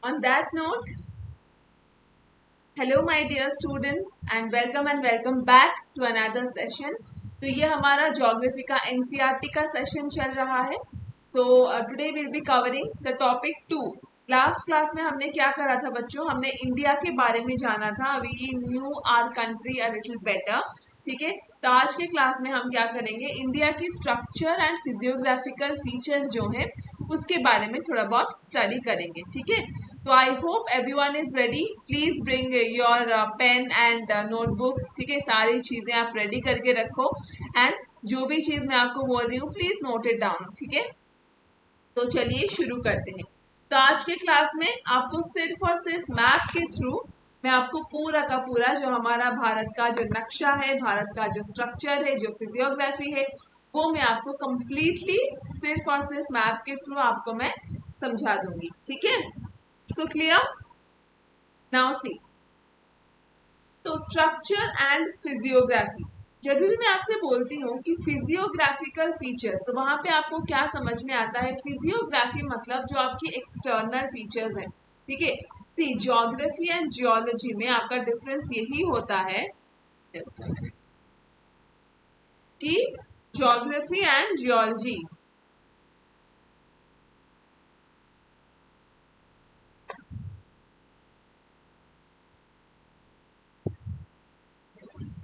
On that note, hello my dear students and welcome back to another session. तो ये हमारा geography का NCERT का सेशन चल रहा है. So today will be covering the topic 2. Last class में हमने क्या करा था बच्चों? हमने इंडिया के बारे में जाना था. We knew our country a little better. ठीक है, तो आज के क्लास में हम क्या करेंगे, इंडिया की स्ट्रक्चर एंड फिजियोग्राफिकल फीचर्स जो हैं उसके बारे में थोड़ा बहुत स्टडी करेंगे. ठीक है, तो I hope everyone is ready. Please bring your pen and notebook. ठीक है, सारी चीजें आप रेडी करके रखो एंड जो भी चीज मैं आपको बोल रही हूँ प्लीज नोट इट डाउन. ठीक है, तो चलिए शुरू करते हैं. तो आज के क्लास में आपको सिर्फ और सिर्फ मैप के थ्रू मैं आपको पूरा का पूरा जो हमारा भारत का जो नक्शा है, भारत का जो स्ट्रक्चर है, जो फिजियोग्राफी है, वो मैं आपको कंप्लीटली सिर्फ और सिर्फ मैप के थ्रू आपको मैं समझा दूंगी. ठीक है, सो क्लियर. नाउ सी, तो स्ट्रक्चर एंड फिजियोग्राफी. जब भी मैं आपसे बोलती हूँ कि फिजियोग्राफिकल फीचर्स, तो वहां पे आपको क्या समझ में आता है? फिजियोग्राफी मतलब जो आपकी एक्सटर्नल फीचर्स हैं. ठीक है, सी ज्योग्राफी एंड जियोलॉजी में आपका डिफरेंस यही होता है, जस्ट अ मिनट, कि ज्योग्राफी एंड जियोलॉजी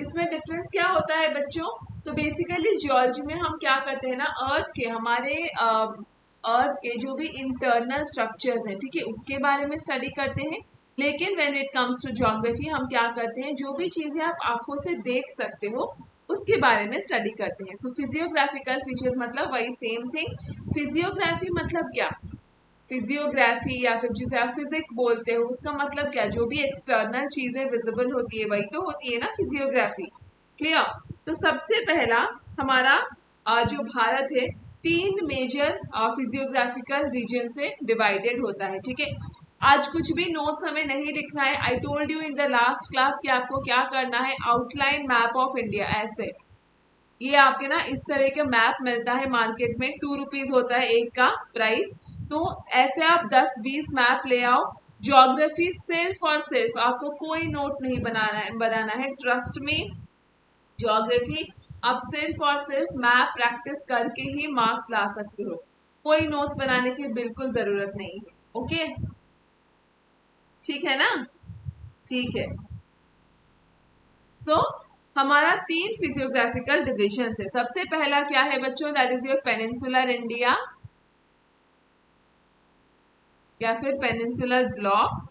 इसमें डिफरेंस क्या होता है बच्चों? तो बेसिकली जियोलॉजी में हम क्या करते हैं ना, अर्थ के हमारे अर्थ के जो भी इंटरनल स्ट्रक्चर्स हैं, ठीक है, उसके बारे में स्टडी करते हैं. लेकिन when it comes to geography हम क्या करते हैं, जो भी चीजें आप आंखों से देख सकते हो उसके बारे में स्टडी करते हैं. सो फिजियोग्राफिकल फीचर्स मतलब वही सेम थिंग. फिजियोग्राफी मतलब क्या? फिजियोग्राफी या फिर जिसे आप फिजिक बोलते हो, उसका मतलब क्या? जो भी एक्सटर्नल चीजें विजिबल होती है वही तो होती है ना फिजियोग्राफी. क्लियर. तो सबसे पहला हमारा जो भारत है, 3 मेजर फिजियोग्राफिकल रीजन से डिवाइडेड होता है. ठीक है, आज कुछ भी नोट्स हमें नहीं लिखना है. आई told you in the last class कि आपको क्या करना है, आउटलाइन मैप ऑफ इंडिया. ऐसे ये आपके ना इस तरह का मैप मिलता है मार्केट में, 2 रुपीज होता है एक का प्राइस. तो ऐसे आप 10-20 मैप ले आओ. ज्योग्राफी सिर्फ और सिर्फ आपको कोई नोट नहीं बनाना है, ट्रस्ट में. ज्योग्राफी आप सिर्फ और सिर्फ मैप प्रैक्टिस करके ही मार्क्स ला सकते हो. कोई नोट्स बनाने की बिल्कुल जरूरत नहीं है. ओके, ठीक है ना? ठीक है. सो हमारा 3 फिजियोग्राफिकल डिविजन है. सबसे पहला क्या है बच्चों? That is your peninsular India या फिर पेनिनसुलर ब्लॉक.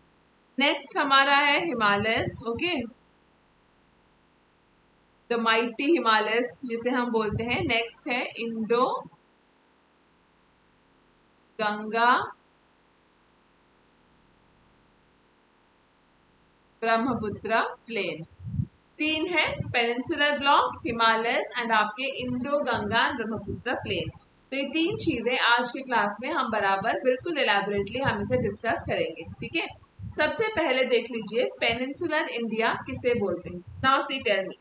नेक्स्ट हमारा है Himalayas. Okay, the mighty Himalayas जिसे हम बोलते हैं. नेक्स्ट है इंडो गंगा ब्रह्मपुत्र प्लेन. 3 है, पेनिनसुलर ब्लॉक, हिमालयस एंड आपके इंडो गंगा ब्रह्मपुत्र प्लेन. तो ये 3 चीजें आज के क्लास में हम बराबर बिल्कुल एलैबोरेटली हम इसे डिस्कस करेंगे. ठीक है, सबसे पहले देख लीजिए पेनिनसुलर इंडिया किसे बोलते हैं. नाउ सी टेल मी,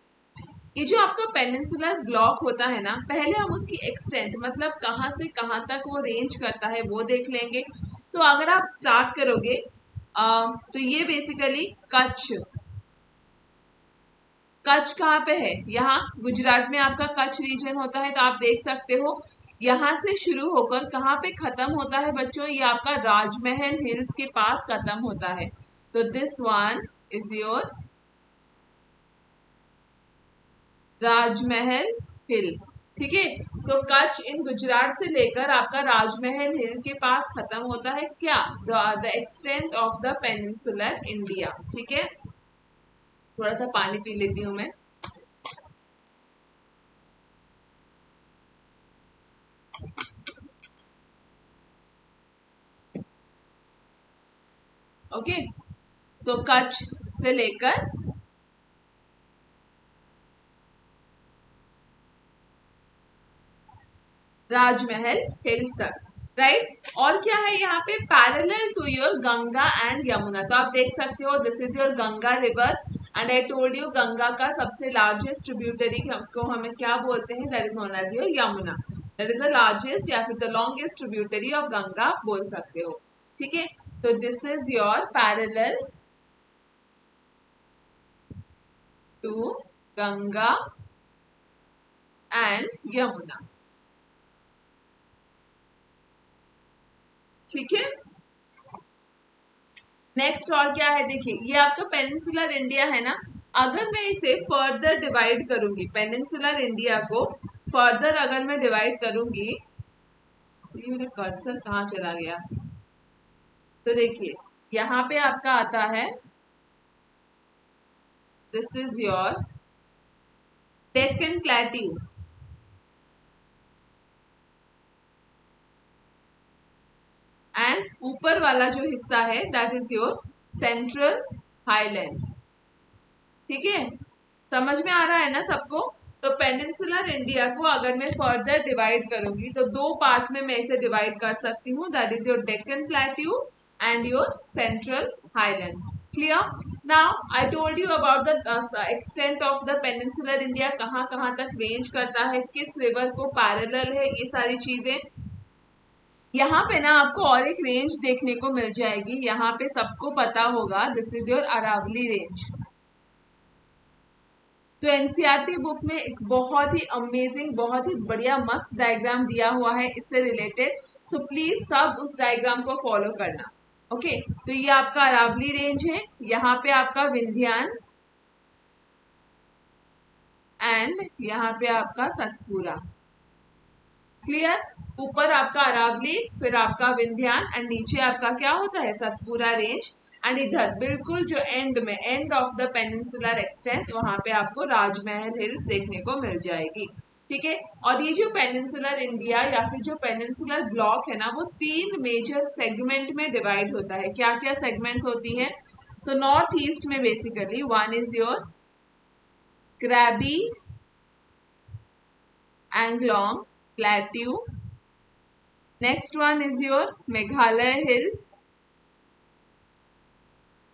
ये जो आपका पेनिनसुलर ब्लॉक होता है ना, पहले हम उसकी एक्सटेंट मतलब कहाँ से कहाँ तक वो रेंज करता है वो देख लेंगे. तो अगर आप स्टार्ट करोगे तो ये बेसिकली कच्छ. कच्छ कहाँ पे है? यहाँ गुजरात में आपका कच्छ रीजन होता है. तो आप देख सकते हो यहाँ से शुरू होकर कहाँ पे खत्म होता है बच्चों? ये आपका राजमहल हिल्स के पास खत्म होता है. तो दिस वन इज योर राजमहल हिल. ठीक है, सो कच्छ इन गुजरात से लेकर आपका राजमहल हिल के पास खत्म होता है. क्या? The extent of the peninsular India. ठीक है, थोड़ा सा पानी पी लेती हूँ मैं. ओके, सो कच्छ से लेकर राजमहल हिल्स तक. राइट, और क्या है यहाँ पे? Parallel to your Ganga and Yamuna. तो आप देख सकते हो this is your Ganga river and I told you Ganga का सबसे लार्जेस्ट ट्रिब्यूटरी को हमें क्या बोलते हैं? That is known as your Yamuna. That is the largest या फिर the longest tributary of Ganga बोल सकते हो. ठीक है, तो this is your parallel to Ganga and Yamuna. ठीक है, नेक्स्ट और क्या है, देखिए ये आपका पेनिनसुलर इंडिया है ना। अगर मैं इसे फर्दर डिवाइड करूंगी, पेनिनसुलर इंडिया को फर्दर अगर मैं डिवाइड करूंगी, तो मेरा कर्सर कहाँ चला गया, तो देखिए यहाँ पे आपका आता है, this is your Deccan plateau, and ऊपर वाला जो हिस्सा है that is your central highland. ठीक है, समझ में आ रहा है ना सबको। तो पेनिनसुलर इंडिया को अगर मैं फर्दर डिवाइड करूंगी तो दो पार्ट में मैं इसे डिवाइड कर सकती हूँ, that is your Deccan plateau and your central highland. Clear? Now I told you about the extent of the peninsular India, कहाँ कहाँ तक रेंज करता है, किस रिवर को पैरेलल है, ये सारी चीजें। यहाँ पे ना आपको और एक रेंज देखने को मिल जाएगी, यहाँ पे सबको पता होगा, this is your Aravalli range. तो एनसीईआरटी बुक में एक बहुत ही अमेजिंग, बहुत ही बढ़िया मस्त डायग्राम दिया हुआ है इससे रिलेटेड, सो प्लीज सब उस डायग्राम को फॉलो करना। ओके, तो ये आपका अरावली रेंज है, यहाँ पे आपका विंध्यान एंड यहाँ पे आपका सतपुरा। क्लियर? ऊपर आपका अरावली, फिर आपका विंध्यान एंड नीचे आपका क्या होता है, सतपुरा रेंज। एंड इधर बिल्कुल जो एंड में, end of the peninsular extent, वहां पे आपको राजमहल हिल्स देखने को मिल जाएगी। ठीक है, और ये जो पेनिनसुलर इंडिया या फिर जो पेनिनसुलर ब्लॉक है ना, वो 3 मेजर सेगमेंट में डिवाइड होता है। क्या क्या सेगमेंट्स होती है? सो नॉर्थ ईस्ट में basically one is your Krabby Anglong plateau, next one is your Meghalaya hills,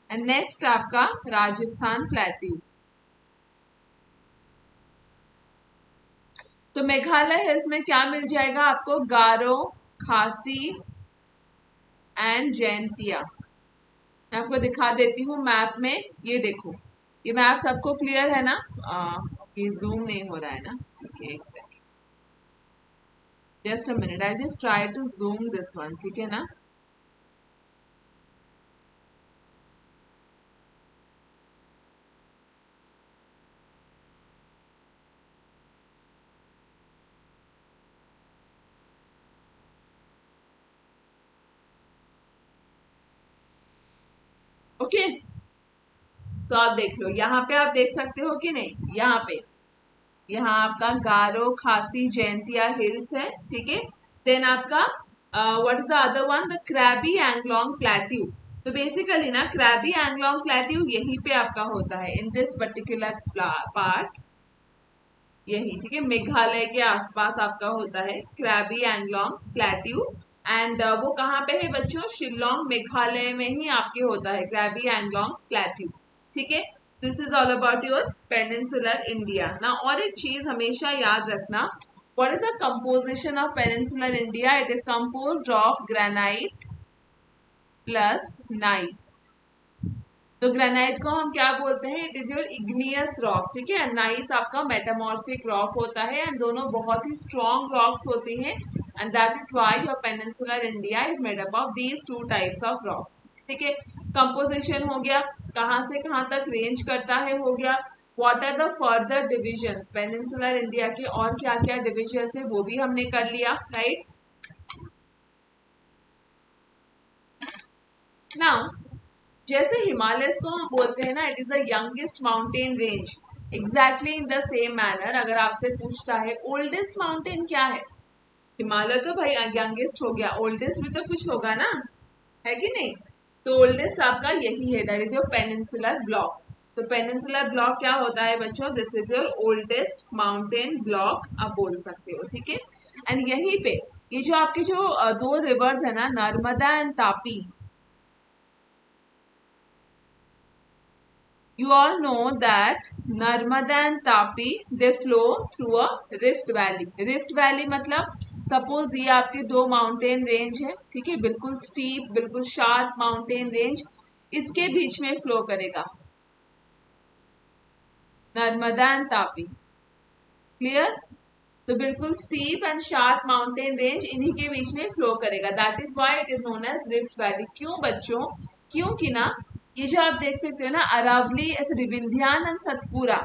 and next आपका राजस्थान प्लेट्यू। तो मेघालय हिल्स में क्या मिल जाएगा आपको, गारो, खासी एंड जैंतिया। मैं आपको दिखा देती हूँ मैप में, ये देखो, ये मैप सबको क्लियर है ना? ये जूम नहीं हो रहा है ना, ठीक है, एक second, just a minute, I just try to zoom this one, ठीक है ना। ओके, तो आप देख लो, यहाँ पे आप देख सकते हो कि नहीं, यहाँ पे, यहाँ आपका गारो, खासी, जैंतिया हिल्स है। ठीक है, देन आपका what is the other one, the Krabby Anglong plateau. तो बेसिकली ना क्रैबी एंगलोंग प्लेट्यू यहीं पे आपका होता है, इन दिस पर्टिकुलर पार्ट, यही। ठीक है, मेघालय के आसपास आपका होता है क्रैबी एंगलोंग प्लेट्यू, एंड वो कहाँ पे है बच्चों, शिलोंग मेघालय में ही आपके होता है क्रैबी एंगलोंग प्लेट्यू। ठीक है, this is all about your peninsular India ना। और एक चीज हमेशा याद रखना, what is the composition of peninsular India? It is composed of granite plus gneiss. तो ग्रेनाइट को हम क्या बोलते हैं, it is your igneous rock. ठीक है, नाइस आपका मेटामॉर्फिक रॉक होता है, एंड दोनों बहुत ही स्ट्रॉन्ग रॉक्स होती हैं, and that is why your peninsular India is made up of these 2 types of rocks. ठीक है, कंपोजिशन हो गया, कहाँ से कहाँ तक रेंज करता है हो गया, what are the further divisions, peninsular India के और क्या क्या डिविजन्स है वो भी हमने कर लिया, राइट। नाउ जैसे हिमालय को हम बोलते हैं ना, it is the youngest mountain range, exactly in the same manner अगर आपसे पूछता है ओल्डेस्ट माउंटेन क्या है, हिमालय तो भाई यंगेस्ट हो गया, ओल्डेस्ट भी तो कुछ होगा ना, है कि नहीं। तो ओल्डेस्ट आपका यही है, that is your peninsular block. तो पेनिनसुलर ब्लॉक क्या होता है बच्चों, this is your oldest mountain block आप बोल सकते हो। ठीक है, एंड यहीं पे ये जो आपके जो 2 रिवर्स है ना, Narmada and Tapi, you all know that Narmada and Tapi they flow through a rift valley. Rift valley मतलब सपोज ये आपके दो माउंटेन रेंज है, ठीक है, बिल्कुल स्टीप, बिल्कुल शार्प माउंटेन रेंज, इसके बीच में फ्लो करेगा नर्मदा एंड तापी। क्लियर? तो बिल्कुल steep and sharp mountain range इन्हीं के बीच में फ्लो करेगा, that is why it is known as rift valley. क्यों बच्चों? क्योंकि ना ये जो आप देख सकते हो ना अरावली, ऐसे विंध्यान एंड सतपुरा,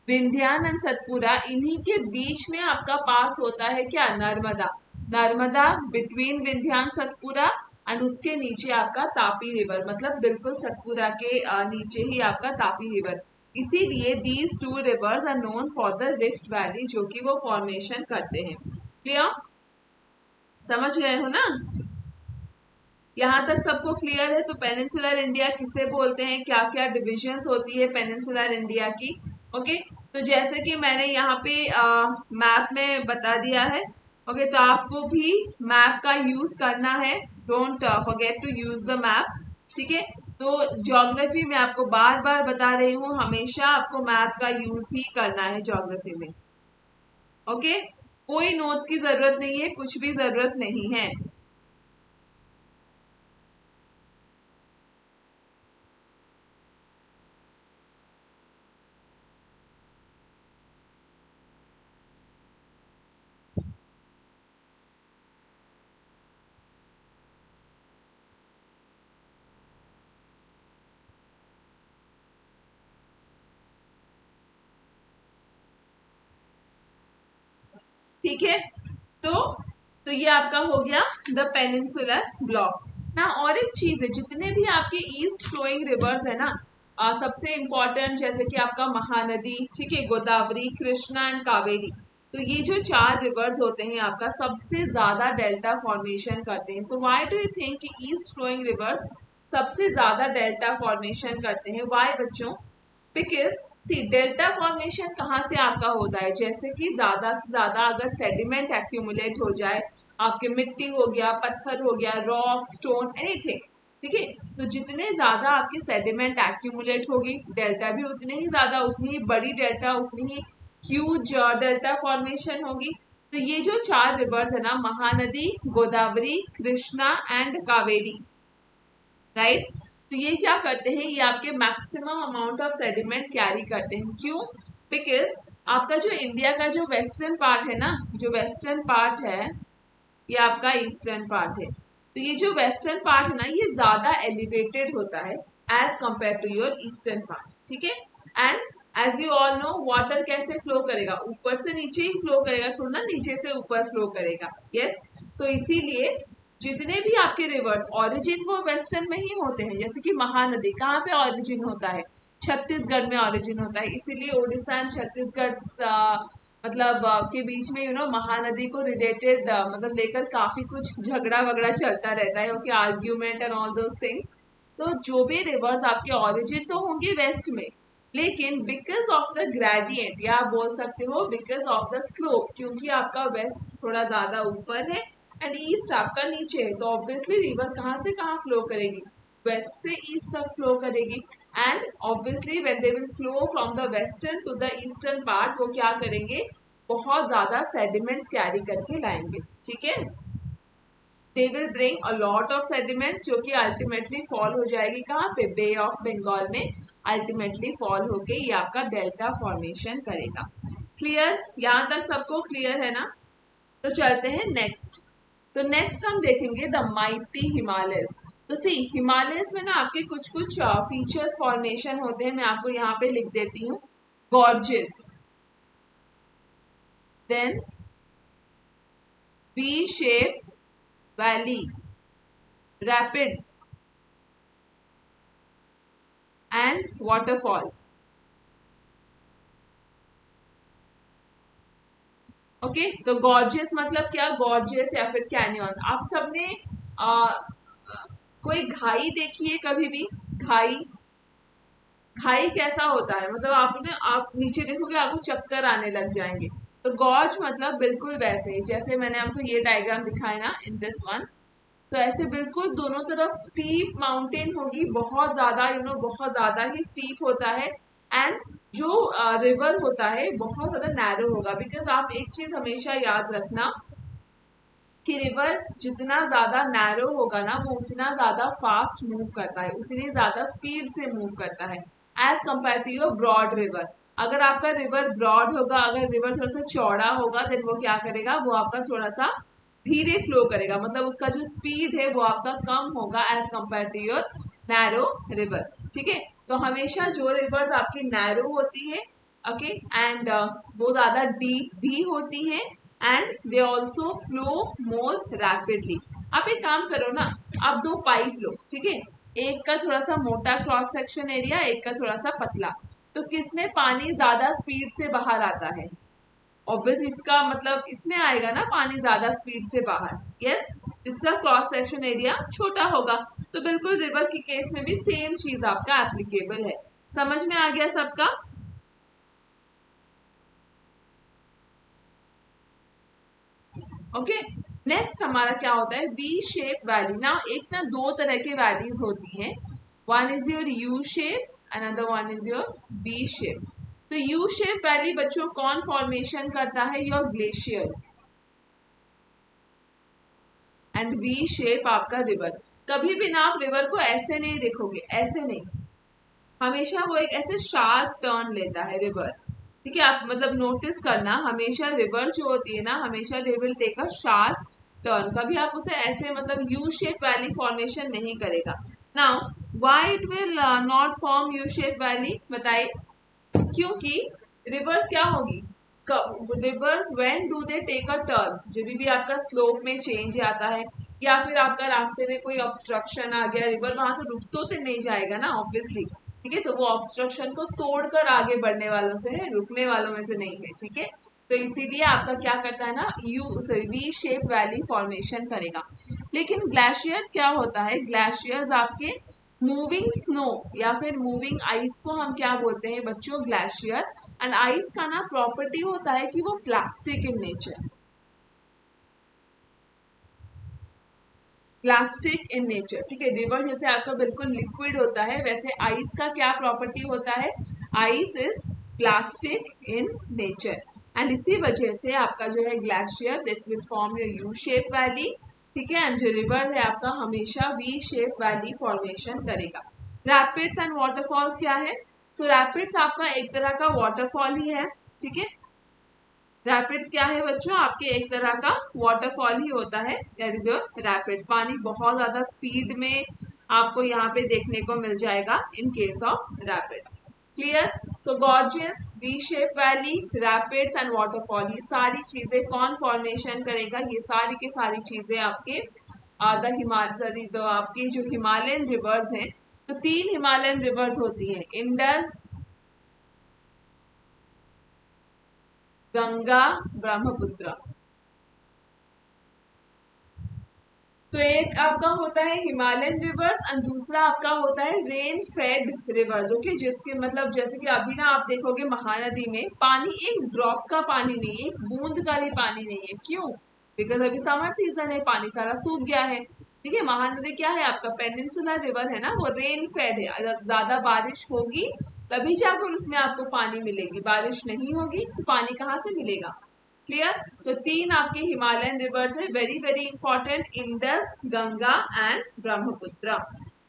विंध्यान एंड सतपुरा, इन्हीं के बीच में आपका पास होता है क्या? नर्मदा। नर्मदा बिटवीन विंध्यान सतपुरा एंड उसके नीचे आपका तापी रिवर, मतलब बिल्कुल सतपुरा के नीचे ही आपका तापी रिवर। इसीलिए these two rivers are known for the rift valley, जो कि वो फॉर्मेशन करते हैं। क्लियर? समझ गए हो ना? यहाँ तक सबको क्लियर है? तो पेनिनसुलर इंडिया किसे बोलते हैं, क्या क्या डिविजन्स होती है पेनिनसुलर इंडिया की? ओके, तो जैसे कि मैंने यहाँ पे मैप में बता दिया है, ओके, तो आपको भी मैप का यूज करना है, don't forget to use the map, ठीक है। तो ज्योग्राफी में आपको बार बार बता रही हूँ, हमेशा आपको मैप का यूज ही करना है ज्योग्राफी में। ओके, कोई नोट्स की जरूरत नहीं है, कुछ भी जरूरत नहीं है। ठीक है, तो ये आपका हो गया द पेनिनसुलर ब्लॉक ना। और एक चीज है, जितने भी आपके ईस्ट फ्लोइंग रिवर्स है ना, सबसे इंपॉर्टेंट जैसे कि आपका महानदी, ठीक है, गोदावरी, कृष्णा एंड कावेरी, तो ये जो चार रिवर्स होते हैं आपका सबसे ज्यादा डेल्टा फॉर्मेशन करते हैं। So why do you think कि ईस्ट फ्लोइंग रिवर्स सबसे ज्यादा डेल्टा फॉर्मेशन करते हैं? व्हाई बच्चों? बिकॉज सी डेल्टा फॉर्मेशन कहाँ से आपका होता है, जैसे कि ज्यादा से ज्यादा अगर सेडिमेंट एक्यूमुलेट हो जाए, आपके मिट्टी हो गया, पत्थर हो गया, रॉक, स्टोन, एनीथिंग, ठीक है, तो जितने ज्यादा आपकी सेडिमेंट एक्यूमुलेट होगी, डेल्टा भी उतने ही ज्यादा, उतनी ही बड़ी डेल्टा, उतनी ही ह्यूज डेल्टा फॉर्मेशन होगी। तो ये जो चार रिवर्स है ना, महानदी, गोदावरी, कृष्णा एंड कावेरी, राइट, तो ये क्या करते हैं, ये आपके maximum amount of sediment carry करते हैं। क्यों? बिकॉज आपका जो इंडिया का जो वेस्टर्न पार्ट है ना, जो वेस्टर्न पार्ट है, ये आपका ईस्टर्न पार्ट है, तो ये जो वेस्टर्न पार्ट है ना, ये ज्यादा एलिवेटेड होता है as compare to your eastern part, ठीक है। And as you all know, water कैसे फ्लो करेगा? ऊपर से नीचे ही फ्लो करेगा, थोड़ा ना नीचे से ऊपर फ्लो करेगा। यस, तो इसीलिए जितने भी आपके रिवर्स ऑरिजिन वो वेस्टर्न में ही होते हैं। जैसे कि महानदी कहाँ पे ऑरिजिन होता है? छत्तीसगढ़ में ऑरिजिन होता है, इसीलिए उड़ीसा एंड छत्तीसगढ़ मतलब के बीच में महानदी को रिलेटेड मतलब लेकर काफी कुछ झगड़ा वगड़ा चलता रहता है, okay, argument and all those things. तो जो भी रिवर्स आपके ऑरिजिन तो होंगे वेस्ट में, लेकिन बिकॉज ऑफ द ग्रेडियंट, या आप बोल सकते हो बिकॉज ऑफ द स्लोप, क्योंकि आपका वेस्ट थोड़ा ज्यादा ऊपर है एंड ईस्ट आपका नीचे है, तो ऑब्वियसली रिवर कहाँ से कहाँ फ्लो करेगी? वेस्ट से ईस्ट तक फ्लो करेगी। And obviously when they will flow from the western to the eastern part, वो क्या करेंगे? बहुत ज्यादा सेडिमेंट्स कैरी करके लाएंगे, ठीक है। They will bring a lot of sediments, जो कि अल्टीमेटली फॉल हो जाएगी कहाँ पे? बे ऑफ बंगाल में अल्टीमेटली फॉल होके ये आपका डेल्टा फॉर्मेशन करेगा। क्लियर? यहाँ तक सबको क्लियर है ना? तो चलते हैं नेक्स्ट। तो नेक्स्ट हम देखेंगे द माइटी हिमालयस। तो सी हिमालयस में ना आपके कुछ कुछ फीचर्स फॉर्मेशन होते हैं, मैं आपको यहाँ पे लिख देती हूँ। Gorges, then V shape valley, rapids and waterfall. Okay, तो गॉर्जियस मतलब क्या? गॉर्जियस या फिर कैनियन। आप सबने आ, कोई घाई देखी है कभी भी? घाई, खाई कैसा होता है, मतलब आपने आप नीचे देखोगे आपको चक्कर आने लग जाएंगे। तो गॉर्ज मतलब बिल्कुल वैसे ही, जैसे मैंने आपको ये डायग्राम दिखाया ना इन दिस वन, तो ऐसे बिल्कुल दोनों तरफ स्टीप माउंटेन होगी, बहुत ज्यादा बहुत ज्यादा ही स्टीप होता है। एंड जो रिवर होता है बहुत ज्यादा नैरो होगा, बिकॉज आप एक चीज हमेशा याद रखना, कि रिवर जितना ज्यादा नैरो होगा ना वो उतना ज्यादा फास्ट मूव करता है, उतनी ज्यादा स्पीड से मूव करता है as compare to your broad river. अगर आपका रिवर ब्रॉड होगा, अगर रिवर थोड़ा सा चौड़ा होगा, देन वो क्या करेगा, वो आपका थोड़ा सा धीरे फ्लो करेगा, मतलब उसका जो स्पीड है वो आपका कम होगा as compare to your narrow river. ठीक है, तो हमेशा जो रिवर आपकी नैरो होती है, ओके, एंड वो ज्यादा डीप भी होती है and they also flow more rapidly. आप एक काम करो ना, आप दो पाइप लो, ठीक है, एक का थोड़ा सा मोटा क्रॉस सेक्शन एरिया, एक का थोड़ा सा पतला, तो किसमें पानी ज्यादा स्पीड से बाहर आता है? ऑब्वियस इसका मतलब इसमें आएगा ना पानी ज्यादा स्पीड से बाहर। यस, इसका क्रॉस सेक्शन एरिया छोटा होगा। तो बिल्कुल रिवर के केस में भी सेम चीज आपका एप्लीकेबल है। समझ में आ गया सबका? ओके, नेक्स्ट हमारा क्या होता है, वी शेप वैली। ना एक ना दो तरह के वैलीज होती हैं, one is your U shape, another one is your V shape. तो यू शेप वैली बच्चों कौन फॉर्मेशन करता है? Your glaciers. And V shape आपका रिवर। कभी भी ना आप रिवर को ऐसे नहीं देखोगे, ऐसे नहीं, हमेशा वो एक ऐसे शार्प टर्न लेता है रिवर। ठीक है, आप मतलब नोटिस करना, हमेशा रिवर जो होती है ना, हमेशा they will take a sharp turn, कभी आप उसे ऐसे मतलब यू शेप वैली फॉर्मेशन नहीं करेगा। Now why it will not form U shape valley, बताइए। क्योंकि रिवर्स क्या होगी, rivers when do they take a turn, जब भी आपका स्लोप में चेंज आता है या फिर आपका रास्ते में कोई ऑब्स्ट्रक्शन आ गया, रिवर वहां तो रुक तो नहीं जाएगा ना ऑब्वियसली। ठीक है, तो वो ऑब्स्ट्रक्शन को तोड़कर आगे बढ़ने वालों से है, रुकने वालों में से नहीं है। ठीक है, तो इसीलिए आपका क्या करता है ना, you we shape valley formation करेगा। लेकिन ग्लेशियर्स क्या होता है, ग्लेशियर्स आपके मूविंग स्नो या फिर मूविंग आइस को हम क्या बोलते हैं बच्चों, ग्लेशियर। एंड आइस का ना प्रॉपर्टी होता है कि वो plastic in nature, plastic in nature. ठीक है, रिवर जैसे आपका बिल्कुल लिक्विड होता है, वैसे आइस का क्या प्रॉपर्टी होता है, ice is plastic in nature. And इसी वजह से आपका जो है glacier, this will form your you shape valley. ठीक है, एंड जो रिवर है आपका हमेशा वी शेप वैली फॉर्मेशन करेगा। रैपिड्स एंड वाटरफॉल्स क्या है? सो रैपिड्स आपका एक तरह का वाटरफॉल ही है। ठीक है, रैपिड्स क्या है बच्चों, आपके एक तरह का वाटरफॉल ही होता है, दैट इज योर रैपिड्स। पानी बहुत ज्यादा स्पीड में आपको यहाँ पे देखने को मिल जाएगा in case of rapids. Clear? So gorgeous, we shape valley, rapids and waterfall, ये सारी चीजें कौन फॉर्मेशन करेगा? ये सारी की सारी चीजें आपके द हिमाचली, तो आपकी जो हिमालयन रिवर्स हैं, तो तीन हिमालयन रिवर्स होती हैं, इंडस, गंगा, ब्रह्मपुत्र। तो एक आपका होता है हिमालयन रिवर्स एंड दूसरा आपका होता है रेन फेड रिवर्स। ओके, जिसके मतलब जैसे कि अभी ना आप देखोगे महानदी में पानी एक ड्रॉप का पानी नहीं है, एक बूंद का भी पानी नहीं है। क्यों? बिकॉज अभी समर सीजन है, पानी सारा सूख गया है। ठीक है, महानदी क्या है आपका, पेनिनसुलर रिवर है ना, वो रेन फेड है। अगर ज्यादा बारिश होगी तभी जाकर उसमें आपको पानी मिलेगी, बारिश नहीं होगी तो पानी कहाँ से मिलेगा? क्लियर? तो तीन आपके हिमालयन रिवर्स है, very very important, Indus, Ganga and Brahmaputra.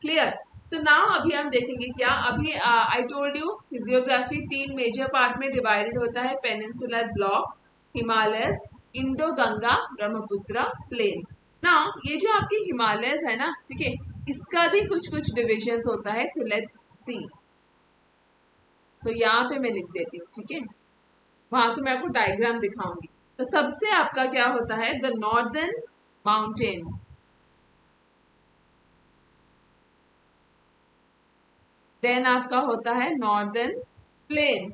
Clear? तो नाउ अभी हम देखेंगे क्या, अभी आई टोल्ड यू फिजियोग्राफी तीन मेजर पार्ट में डिवाइडेड होता है, peninsular block, Himalayas, Indo Ganga, Brahmaputra plain. Now ये जो आपके हिमालयस है ना, ठीक है, इसका भी कुछ कुछ डिविजन होता है, सो लेट्स सी। सो यहाँ पे मैं लिख देती हूँ, ठीक है, वहां तो मैं आपको डायग्राम दिखाऊंगी। तो सबसे आपका क्या होता है, द नॉर्दर्न माउंटेन, देन आपका होता है नॉर्दर्न प्लेन।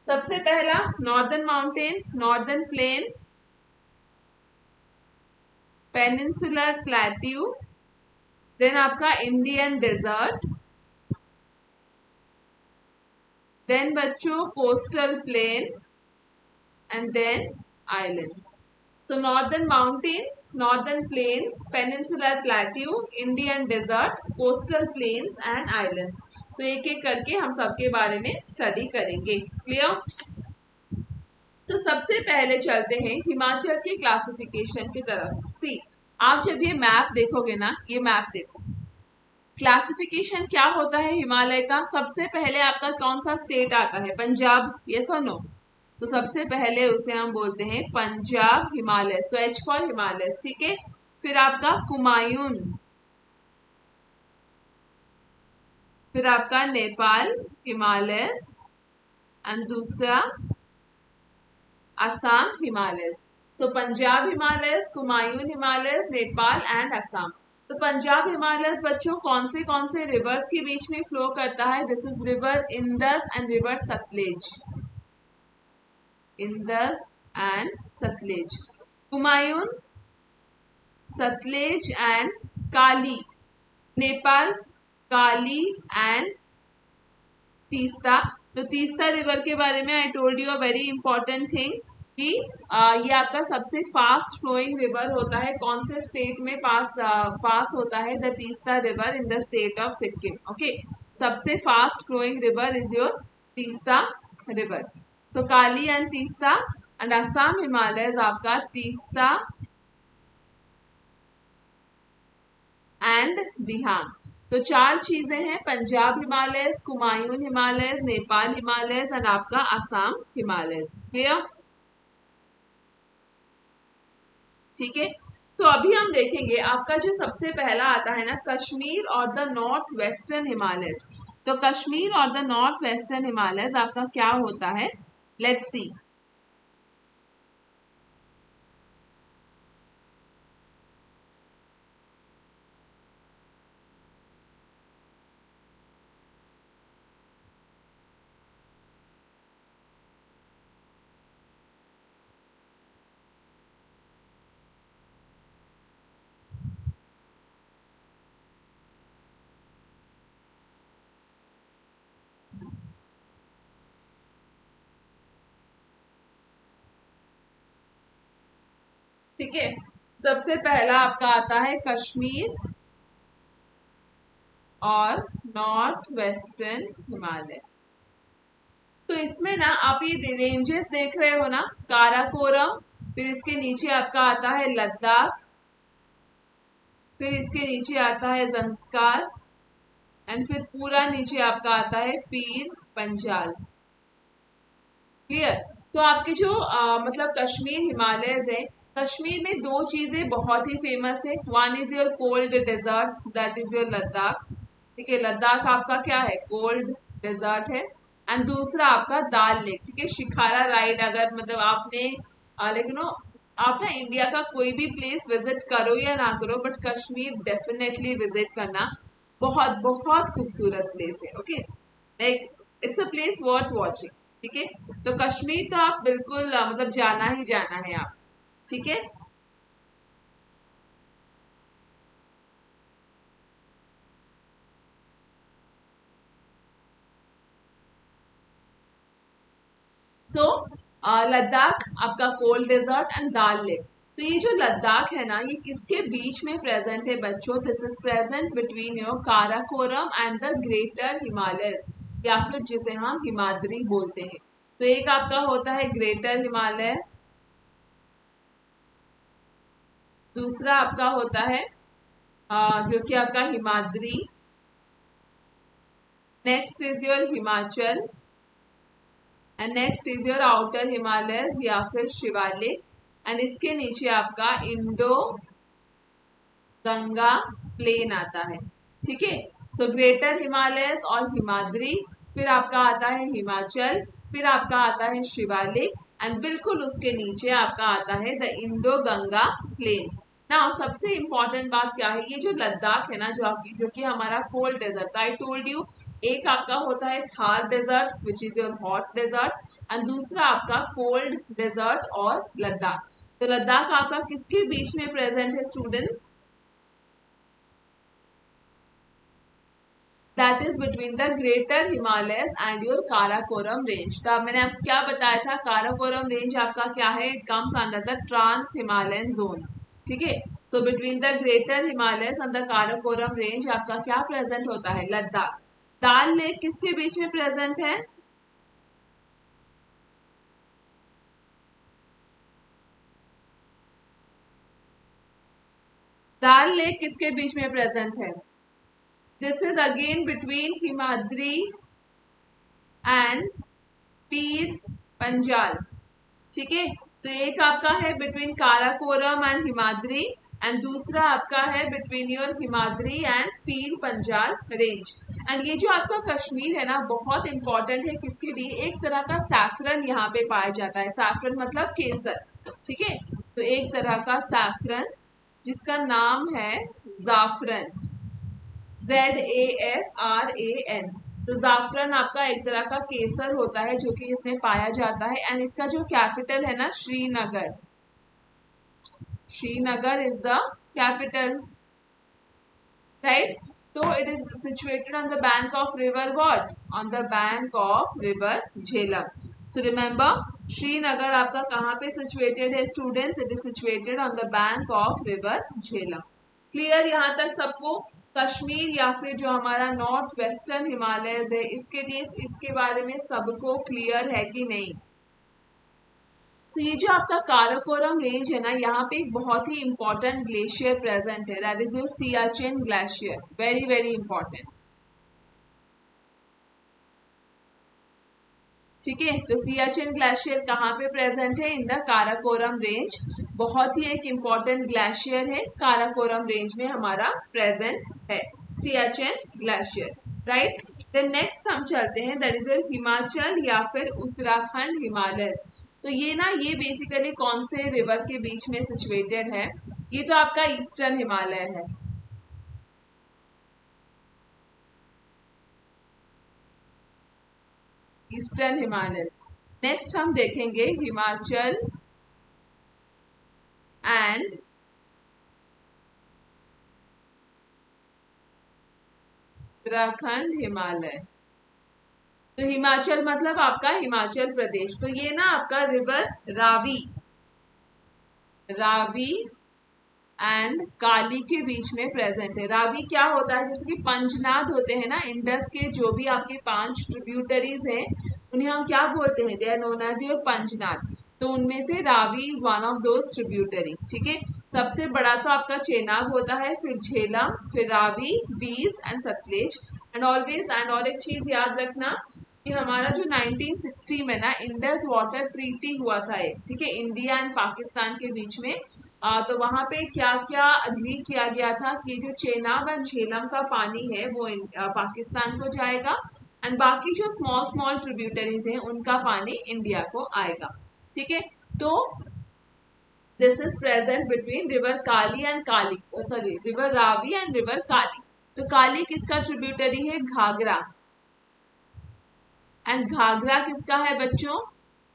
सबसे पहला northern mountain, northern plain, peninsular plateau, then आपका इंडियन डेजर्ट, देन बच्चों coastal plain and then islands. So northern mountains, northern plains, peninsular plateau, Indian desert, coastal plains and islands. तो एक एक करके हम सबके बारे में स्टडी करेंगे। क्लियर? तो सबसे पहले चलते हैं हिमाचल के क्लासिफिकेशन की तरफ। सी, आप जब ये मैप देखोगे ना, ये मैप देखो, क्लासिफिकेशन क्या होता है हिमालय का। सबसे पहले आपका कौन सा स्टेट आता है? पंजाब, यस और नो? तो सबसे पहले उसे हम बोलते हैं पंजाब हिमालय, तो एच फॉर हिमालय, ठीक है। फिर आपका कुमायून, फिर आपका नेपाल हिमालय, एंड दूसरा असम हिमालय। सो पंजाब हिमालय, कुमायून हिमालय, नेपाल एंड असम। तो पंजाब हिमालय बच्चों कौन से रिवर्स के बीच में फ्लो करता है? This is river Indus and river Sutlej, Indus and Sutlej. Kumaon, Sutlej and Kali, Nepal, Kali and Teesta. तो तीस्ता रिवर के बारे में I told you a very important thing कि ये आपका सबसे फास्ट फ्लोइंग रिवर होता है। कौन से स्टेट में पास होता है? The Teesta river in the state of Sikkim. Okay, सबसे fast flowing river is your Teesta river. So Kali and Teesta, and Assam Himalaya आपका तीस्ता एंड दिहांग। तो चार चीजें हैं, पंजाब हिमालय, कुमायून हिमालय, नेपाल हिमालय एंड आपका असम हिमालय। क्लियर? ठीक है। तो अभी हम देखेंगे आपका जो सबसे पहला आता है ना, कश्मीर और द नॉर्थ वेस्टर्न हिमालय। तो कश्मीर और द नॉर्थ वेस्टर्न हिमालय आपका क्या होता है? Let's see. ठीक है, सबसे पहला आपका आता है कश्मीर और नॉर्थ वेस्टर्न हिमालय। तो इसमें ना आप ये रेंजेस देख रहे हो ना, काराकोरम, फिर इसके नीचे आपका आता है लद्दाख, फिर इसके नीचे आता है जंस्कार, एंड फिर पूरा नीचे आपका आता है पीर पंजाल। क्लियर? तो आपके जो मतलब कश्मीर हिमालयज है, कश्मीर में दो चीजें बहुत ही फेमस है। One is your cold desert, that is your Ladakh. ठीक है, लद्दाख आपका क्या है? कोल्ड डेजर्ट है। एंड दूसरा आपका दाल लेक। ठीक है, शिखारा राइड, अगर मतलब आपने लेकिन आप ना इंडिया का कोई भी प्लेस विजिट करो या ना करो, बट कश्मीर डेफिनेटली विजिट करना। बहुत बहुत खूबसूरत प्लेस है। Okay, like it's a place worth watching. ठीक है, तो कश्मीर तो आप बिल्कुल मतलब जाना ही जाना है आप। ठीक है, सो लद्दाख आपका cold desert and Dal lake. तो ये जो लद्दाख है ना, ये किसके बीच में प्रेजेंट है बच्चों? This is present between your Karakoram and the greater Himalayas, या फिर जिसे हम हिमाद्री बोलते हैं। तो एक आपका होता है ग्रेटर हिमालय, दूसरा आपका होता है जो कि आपका Himadri, next is your Himachal, and next is your outer Himalaya या फिर शिवालिक, एंड इसके नीचे आपका इंडो गंगा प्लेन आता है। ठीक है, सो ग्रेटर हिमालय और हिमाद्री, फिर आपका आता है हिमाचल, फिर आपका आता है शिवालिक, एंड बिल्कुल उसके नीचे आपका आता है द इंडो गंगा प्लेन। ना सबसे इंपॉर्टेंट बात क्या है, ये जो लद्दाख है ना, जो कि हमारा cold desert, I told you, एक आपका होता है Thar desert which is your hot desert, and दूसरा आपका कोल्ड डेजर्ट और लद्दाख। तो लद्दाख आपका किसके बीच में प्रेजेंट है students? That is between the greater Himalayas and your Karakoram range. तो अब मैंने आपको क्या बताया था? काराकोरम रेंज आपका क्या है? It comes under the trans Himalayan zone. ठीक है, so between the greater Himalayas and the Karakoram range आपका क्या प्रेजेंट होता है? लद्दाख। दाल लेक किसके बीच में प्रेजेंट है? दाल लेक किसके बीच में प्रेजेंट है? This is again between Himadri and Pir Panjal. ठीक है, तो एक आपका है between Karakoram and Himadri and दूसरा आपका है between your Himadri and Pir Panjal range. And ये जो आपका कश्मीर है ना, बहुत इंपॉर्टेंट है किसके लिए? एक तरह का सैफरन यहाँ पे पाया जाता है। सैफरन मतलब केसर। ठीक है, तो एक तरह का सैफरन जिसका नाम है जाफरन, ZAFRAN। तो जाफरन आपका एक तरह का केसर होता है जो कि इसमें पाया जाता है। एंड इसका जो कैपिटल है ना, Srinagar, Srinagar is the capital, right. तो it is situated on the bank of river what? On the bank of river Jhelum. So remember, Srinagar आपका कहाँ पे सिचुएटेड है students? It is situated on the bank of river Jhelum. Clear यहाँ तक सबको? कश्मीर या फिर जो हमारा नॉर्थ वेस्टर्न हिमालयज है, इसके लिए इसके बारे में सबको क्लियर है कि नहीं? तो ये जो आपका काराकोरम रेंज है ना, यहाँ पे एक बहुत ही इंपॉर्टेंट ग्लेशियर प्रेजेंट है, that is your Siachen glacier. Very very important. ठीक है, तो सियाचिन ग्लेशियर कहाँ पे प्रेजेंट है? In the Karakoram range. बहुत ही एक इम्पॉर्टेंट ग्लेशियर है, काराकोरम रेंज में हमारा प्रेजेंट है Siachen glacier, right. Then next हम चलते हैं, दैट इज हिमाचल या फिर उत्तराखंड हिमालय। तो ये ना, ये बेसिकली कौन से रिवर के बीच में सिचुएटेड है? ये तो आपका ईस्टर्न हिमालय है। ईस्टर्न हिमालय। नेक्स्ट हम देखेंगे हिमाचल एंड उत्तराखंड हिमालय। तो हिमाचल मतलब आपका हिमाचल प्रदेश। तो ये ना आपका रिवर रावी, रावी एंड काली के बीच में प्रेजेंट है। रावी क्या होता है? जैसे कि पंचनाद होते हैं ना, इंडस के जो भी आपके 5 ट्रिब्यूटरीज हैं, उन्हें हम क्या बोलते हैं? They are known as your Panchnad. तो उनमें से Ravi is one of those tributary. ठीक है, सबसे बड़ा तो आपका चेनाब होता है, फिर झेलम, फिर रावी, बीज एंड सतलेज। एंड ऑलवेज, एंड और एक चीज याद रखना कि हमारा जो 1960 में ना इंडस वाटर ट्रीटी हुआ था, ठीक है, इंडिया एंड पाकिस्तान के बीच में। तो वहां पे क्या क्या अग्री किया गया था कि जो चेनाब एंड झेलम का पानी है वो पाकिस्तान को जाएगा, एंड बाकी जो स्मॉल स्मॉल ट्रिब्यूटरीज हैं उनका पानी इंडिया को आएगा। ठीक है, तो this is present between river Kali and Kali, sorry, river Ravi and river Kali. तो काली किसका ट्रिब्यूटरी है? घाघरा। एंड घाघरा किसका है बच्चों?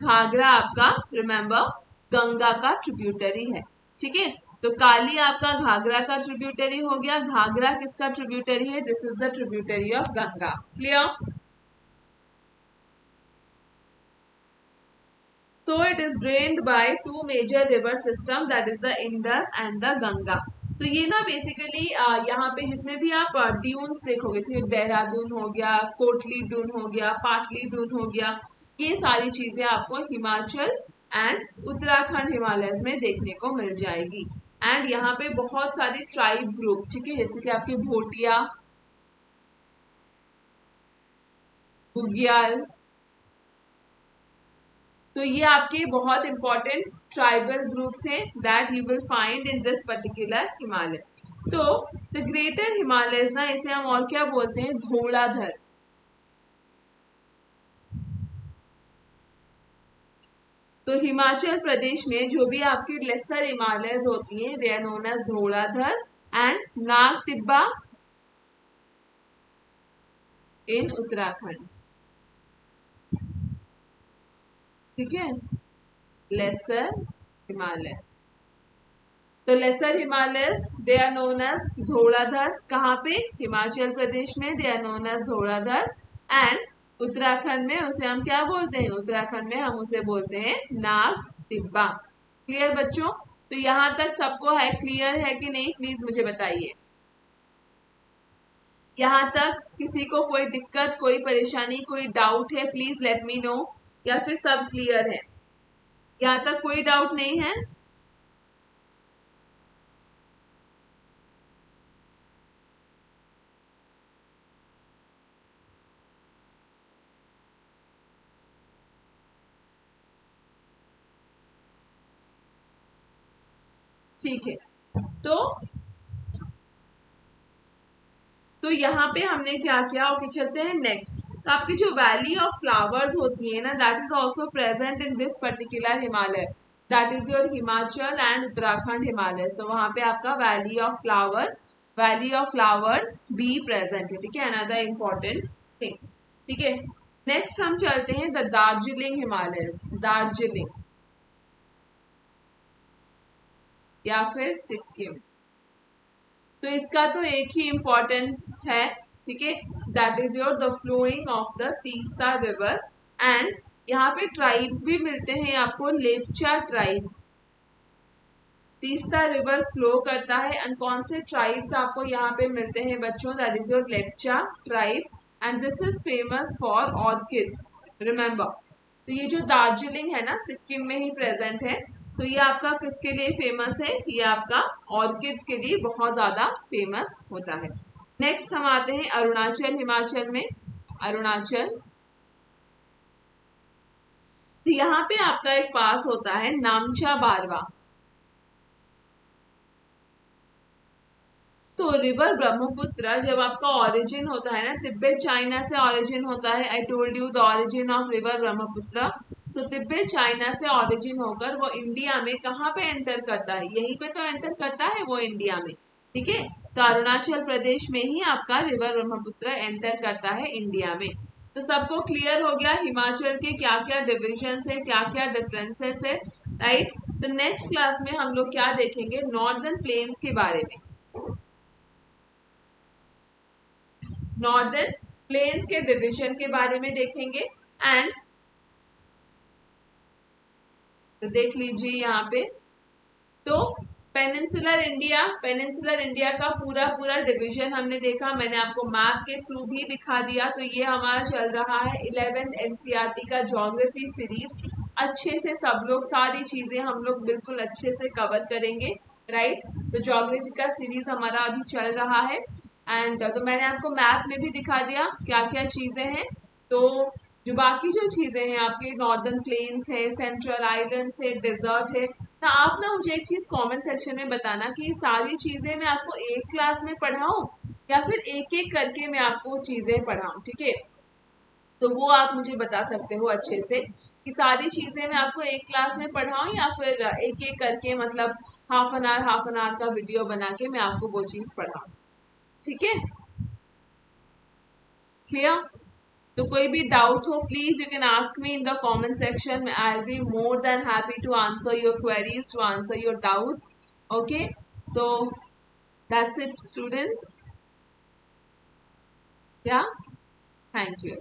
घाघरा आपका, रिमेंबर, गंगा का ट्रिब्यूटरी है। ठीक है, तो काली आपका घाघरा का ट्रिब्यूटरी हो गया। घाघरा किसका ट्रिब्यूटरी है? This is the tributary of Ganga. Clear? So it is drained by 2 major river system, that is the Indus and the Ganga. तो ये ना बेसिकली यहाँ पे जितने भी आप ड्यून्स देखोगे, जैसे देहरादून हो गया, कोटली डून हो गया, पाटली डून हो गया, ये सारी चीजें आपको हिमाचल एंड उत्तराखंड हिमालय में देखने को मिल जाएगी। एंड यहाँ पे बहुत सारे ट्राइब ग्रुप, ठीक है, जैसे कि आपके भोटिया, बुग्याल, तो ये आपके बहुत इंपॉर्टेंट ट्राइबल ग्रुप्स हैं that you will find in this particular Himalaya. तो द ग्रेटर हिमालयज ना, इसे हम और क्या बोलते हैं? धौलाधर। तो हिमाचल प्रदेश में जो भी आपकी लेसर हिमालयज होती हैं, they are known as Dhauladhar and Nag Tibba in Uttarakhand. ठीक है, लेसर हिमालय। तो lesser Himalayas they are known as Dhauladhar. कहाँ पे? हिमाचल प्रदेश में they are known as Dhauladhar. And Uttarakhand में उसे हम क्या बोलते हैं? उत्तराखंड में हम उसे बोलते हैं नाग तिब्बा। क्लियर बच्चों? तो यहाँ तक सबको है, क्लियर है कि नहीं? प्लीज मुझे बताइए। यहाँ तक किसी को कोई दिक्कत, कोई परेशानी, कोई डाउट है? Please let me know. या फिर सब क्लियर है? यहाँ तक कोई डाउट नहीं है? ठीक है। तो यहाँ पे हमने क्या किया, ओके चलते हैं नेक्स्ट। तो आपकी जो वैली ऑफ फ्लावर्स होती है ना, that is also present in this particular Himalaya, that is your Himachal and Uttarakhand Himalaya. तो वहां पे आपका वैली ऑफ फ्लावर्स भी प्रेजेंट है, ठीक है, अनदर इम्पोर्टेंट थिंग। ठीक है, नेक्स्ट हम चलते हैं द दार्जिलिंग हिमालय, दार्जिलिंग या फिर सिक्किम। तो इसका तो एक ही इम्पोर्टेंस है, ठीक है, that is your the flowing of the Teesta river. And यहाँ पे ट्राइब्स भी मिलते हैं आपको, Lepcha tribe, Teesta river flow करता है। एंड कौन से ट्राइब्स आपको यहाँ पे मिलते हैं बच्चों, that is your Lepcha tribe. And this is famous for orchids, remember. तो ये जो दार्जिलिंग है ना, सिक्किम में ही प्रेजेंट है। तो ये आपका किसके लिए फेमस है, ये आपका ऑर्किड्स के लिए बहुत ज्यादा फेमस होता है। नेक्स्ट हम आते हैं अरुणाचल हिमाचल में, अरुणाचल। तो यहाँ पे आपका एक पास होता है नामचा बारवा। तो रिवर ब्रह्मपुत्र जब आपका ओरिजिन होता है ना, तिब्बत चाइना से ओरिजिन होता है। आई told you the origin of river Brahmaputra. So Tibet China से ओरिजिन होकर वो इंडिया में कहाँ पे एंटर करता है, यहीं पे तो एंटर करता है वो इंडिया में, ठीक है। तो अरुणाचल प्रदेश में ही आपका रिवर ब्रह्मपुत्र एंटर करता है इंडिया में। तो सबको क्लियर हो गया हिमाचल के क्या क्या डिविजन है, क्या क्या डिफरेंसेस है, राइट। तो नेक्स्ट क्लास में हम लोग क्या देखेंगे, नॉर्दर्न प्लेन्स के बारे में, नॉर्दर्न प्लेन्स के डिवीजन के बारे में देखेंगे। एंड तो देख लीजिए यहाँ पे, तो पेनिनसुलर इंडिया का पूरा पूरा डिवीजन हमने देखा, मैंने आपको मैप के थ्रू भी दिखा दिया। तो ये हमारा चल रहा है 11th एनसीईआरटी का ज्योग्राफी सीरीज। अच्छे से सब लोग सारी चीजें हम लोग बिल्कुल अच्छे से कवर करेंगे, राइट। तो ज्योग्राफी का सीरीज हमारा अभी चल रहा है। एंड तो मैंने आपको मैप में भी दिखा दिया क्या क्या चीजें हैं। तो जो बाकी जो चीजें हैं आपके, नॉर्दर्न प्लेन्स है, सेंट्रल आइलैंड्स है, डेजर्ट है ना, आप ना मुझे एक चीज कमेंट सेक्शन में बताना कि ये सारी चीजें मैं आपको एक क्लास में पढ़ाऊं या फिर एक एक करके मैं आपको चीजें पढ़ाऊं, ठीक है। तो वो आप मुझे बता सकते हो अच्छे से कि सारी चीजें मैं आपको एक क्लास में पढ़ाऊं या फिर एक एक करके, मतलब हाफ एन आवर का वीडियो बना के मैं आपको वो चीज पढ़ाऊं, ठीक है, क्लियर। तो कोई भी डाउट हो please you can ask me in the comment section, I will be more than happy to answer your queries, to answer your doubts. Okay, so that's it students, या थैंक यू।